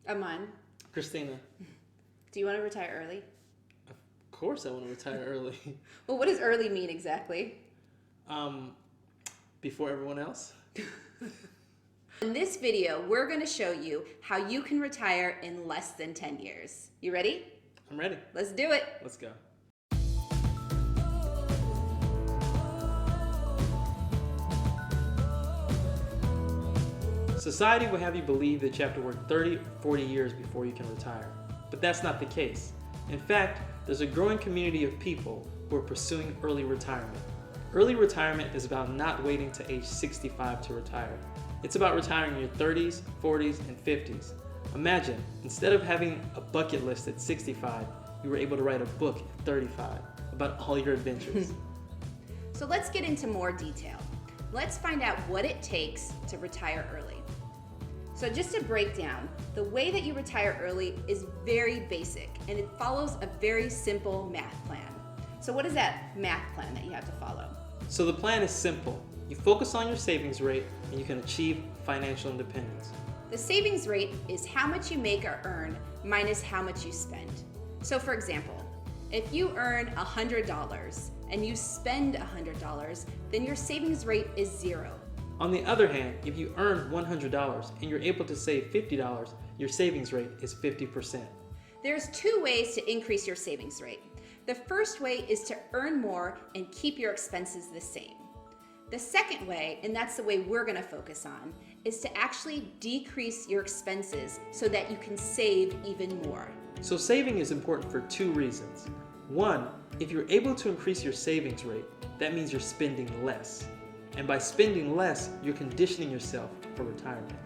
Aman, Christina, do you want to retire early? of course I want to retire early. Well, what does early mean exactly? um, Before everyone else. In this video, we're going to show you how you can retire in less than 10 years. You ready? I'm ready. Let's do it. Let's go. Society will have you believe that you have to work 30 or 40 years before you can retire. But that's not the case. In fact, there's a growing community of people who are pursuing early retirement. Early retirement is about not waiting to age 65 to retire. It's about retiring in your 30s, 40s, and 50s. Imagine, instead of having a bucket list at 65, you were able to write a book at 35 about all your adventures. So let's get into more detail. Let's find out what it takes to retire early. So just to break down, the way that you retire early is very basic and it follows a very simple math plan. So what is that math plan that you have to follow? So the plan is simple. You focus on your savings rate and you can achieve financial independence. The savings rate is how much you make or earn minus how much you spend. So for example, if you earn $100 and you spend $100, then your savings rate is 0. On the other hand, if you earn $100 and you're able to save $50, your savings rate is 50%. There's 2 ways to increase your savings rate. The first way is to earn more and keep your expenses the same. The second way, and that's the way we're going to focus on, is to actually decrease your expenses so that you can save even more. So saving is important for 2 reasons. 1, if you're able to increase your savings rate, that means you're spending less. And by spending less, you're conditioning yourself for retirement.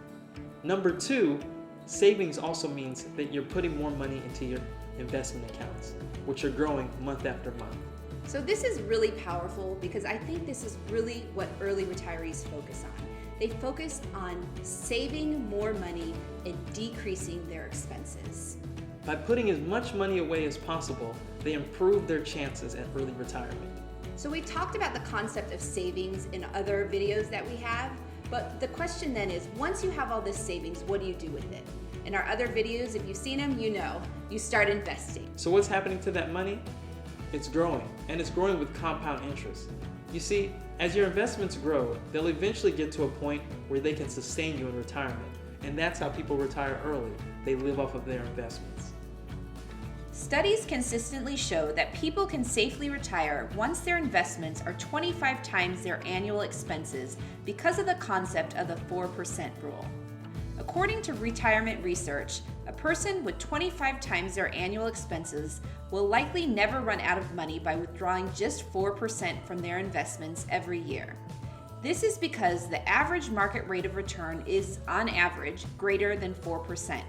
Number 2, savings also means that you're putting more money into your investment accounts, which are growing month after month. So this is really powerful because I think this is really what early retirees focus on. They focus on saving more money and decreasing their expenses. By putting as much money away as possible, they improve their chances at early retirement. So we talked about the concept of savings in other videos that we have, but the question then is, once you have all this savings, what do you do with it? In our other videos, if you've seen them, you know, you start investing. So what's happening to that money? It's growing, and it's growing with compound interest. You see, as your investments grow, they'll eventually get to a point where they can sustain you in retirement. And that's how people retire early. They live off of their investments. Studies consistently show that people can safely retire once their investments are 25 times their annual expenses because of the concept of the 4% rule. According to retirement research, a person with 25 times their annual expenses will likely never run out of money by withdrawing just 4% from their investments every year. This is because the average market rate of return is, on average, greater than 4%.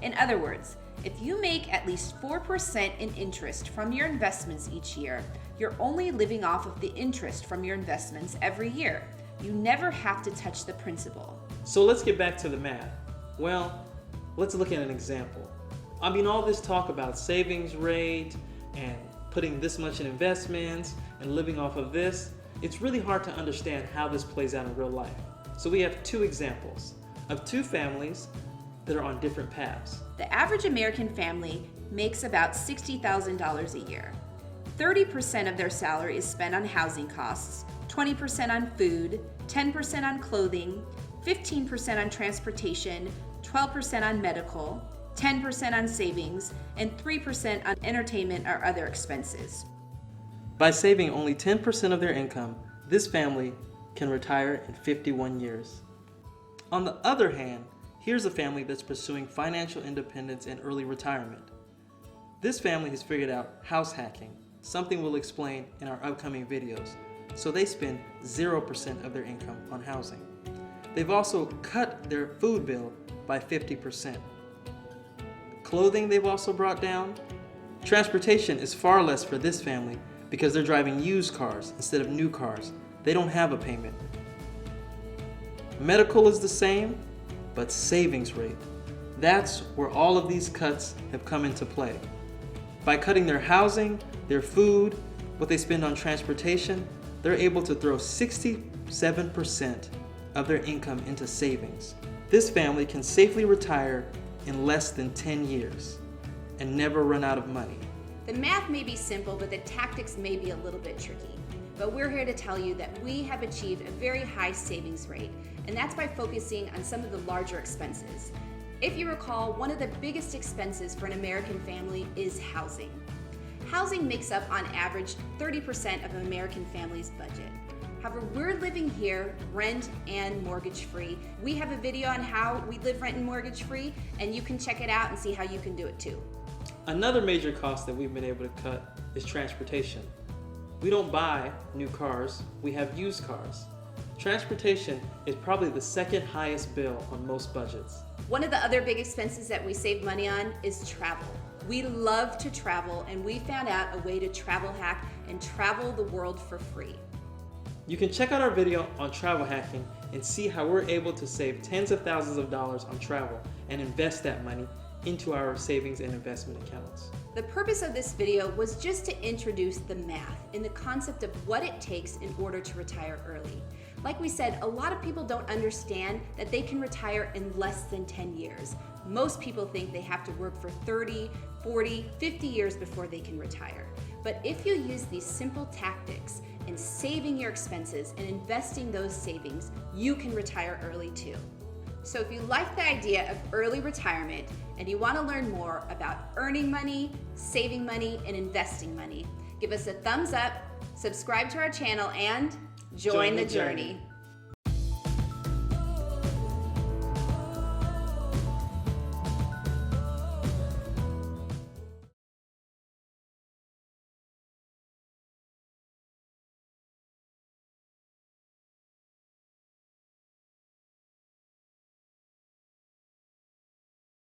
In other words, if you make at least 4% in interest from your investments each year, you're only living off of the interest from your investments every year. You never have to touch the principal. So let's get back to the math. Well, let's look at an example. I mean, all this talk about savings rate and putting this much in investments and living off of this, it's really hard to understand how this plays out in real life. So we have 2 examples of 2 families that are on different paths. The average American family makes about $60,000 a year. 30% of their salary is spent on housing costs, 20% on food, 10% on clothing, 15% on transportation, 12% on medical, 10% on savings, and 3% on entertainment or other expenses. By saving only 10% of their income, this family can retire in 51 years. On the other hand, here's a family that's pursuing financial independence and early retirement. This family has figured out house hacking, something we'll explain in our upcoming videos. So they spend 0% of their income on housing. They've also cut their food bill by 50%. Clothing they've also brought down. Transportation is far less for this family because they're driving used cars instead of new cars. They don't have a payment. Medical is the same, but savings rate. That's where all of these cuts have come into play. By cutting their housing, their food, what they spend on transportation, they're able to throw 67% of their income into savings. This family can safely retire in less than 10 years and never run out of money. The math may be simple, but the tactics may be a little bit tricky. But we're here to tell you that we have achieved a very high savings rate, and that's by focusing on some of the larger expenses. If you recall, one of the biggest expenses for an American family is housing. Housing makes up on average 30% of an American family's budget. However, we're living here rent and mortgage free. We have a video on how we live rent and mortgage free, and you can check it out and see how you can do it too. Another major cost that we've been able to cut is transportation. We don't buy new cars, we have used cars. Transportation is probably the second highest bill on most budgets. One of the other big expenses that we save money on is travel. We love to travel, and we found out a way to travel hack and travel the world for free. You can check out our video on travel hacking and see how we're able to save tens of thousands of dollars on travel and invest that money into our savings and investment accounts. The purpose of this video was just to introduce the math and the concept of what it takes in order to retire early. Like we said, a lot of people don't understand that they can retire in less than 10 years. Most people think they have to work for 30, 40, 50 years before they can retire. But if you use these simple tactics in saving your expenses and investing those savings, you can retire early too. So if you like the idea of early retirement and you want to learn more about earning money, saving money, and investing money, give us a thumbs up, subscribe to our channel, and join the journey.